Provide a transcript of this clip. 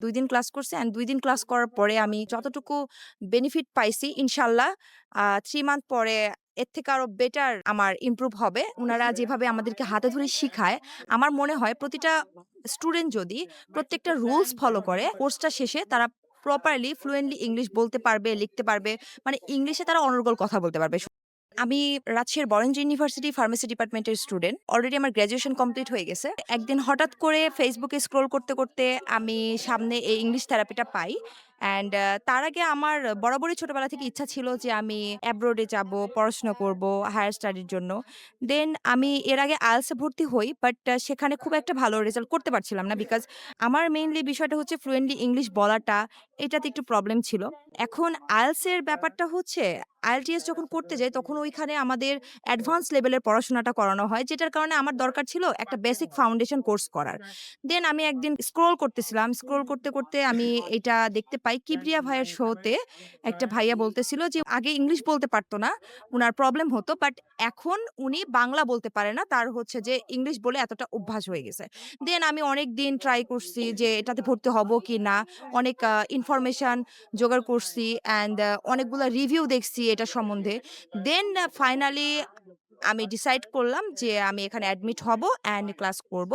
২ দিন ক্লাস করছি অ্যান্ড ২ দিন ক্লাস করার পরে আমি যতটুকু বেনিফিট পাইছি ইনশাআল্লাহ ৩ মান্থ পরে এর থেকে আরো বেটার আমার ইমপ্রুভ হবে। উনারা যেভাবে আমাদেরকে হাতে ধরে শিখায়, আমার মনে হয় প্রতিটা স্টুডেন্ট যদি প্রত্যেকটা রুলস ফলো করে, কোর্সটা শেষে তারা প্রপারলি ফ্লুয়েন্টলি ইংলিশ বলতে পারবে, লিখতে পারবে। মানে ইংলিশে তারা অনর্গল কথা বলতে পারবে। আমি রাজশাহীর বরেন্দ্র ইউনিভার্সিটি ফার্মেসি ডিপার্টমেন্টের স্টুডেন্ট। অলরেডি আমার গ্র্যাজুয়েশন কমপ্লিট হয়ে গেছে। একদিন হঠাৎ করে ফেসবুকে স্ক্রল করতে, করতে আমি সামনে এই ইংলিশ থেরাপিটা পাই। অ্যান্ড তার আগে আমার বরাবরই ছোটবেলা থেকে ইচ্ছা ছিল যে আমি অ্যাব্রোডে যাবো, পড়াশোনা করব হায়ার স্টাডির জন্য। দেন আমি এর আগে IELTS এ ভর্তি হই। বাট সেখানে খুব একটা ভালো রেজাল্ট করতে পারছিলাম না। বিকজ আমার মেইনলি বিষয়টা হচ্ছে ফ্লুয়েন্টলি ইংলিশ বলাটা, এটাতে একটু প্রবলেম ছিল। এখন IELTS এর ব্যাপারটা হচ্ছে IELTS যখন করতে যাই তখন ওইখানে আমাদের অ্যাডভান্স লেভেলের পড়াশোনাটা করানো হয়। যেটার কারণে আমার দরকার ছিল একটা বেসিক ফাউন্ডেশন কোর্স করার। দেন আমি একদিন স্ক্রল করতেছিলাম। স্ক্রল করতে, করতে আমি এটা দেখতে পাই কিবরিয়া ভাইয়ের শোতে একটা ভাইয়া বলতেছিল যে আগে ইংলিশ বলতে পারত না। উনার প্রবলেম হতো। বাট এখন উনি বাংলা বলতে পারে না। তার হচ্ছে যে ইংলিশ বলে এতটা অভ্যাস হয়ে গেছে। দেন আমি অনেকদিন ট্রাই করছি যে এটাতে ভর্তি হব কিনা। অনেক ইনফরমেশন জোগাড় করছি অ্যান্ড অনেকগুলা রিভিউ দেখছি এটা সম্বন্ধে। দেন ফাইনালি আমি ডিসাইড করলাম যে আমি এখানে অ্যাডমিট হব অ্যান্ড ক্লাস করব।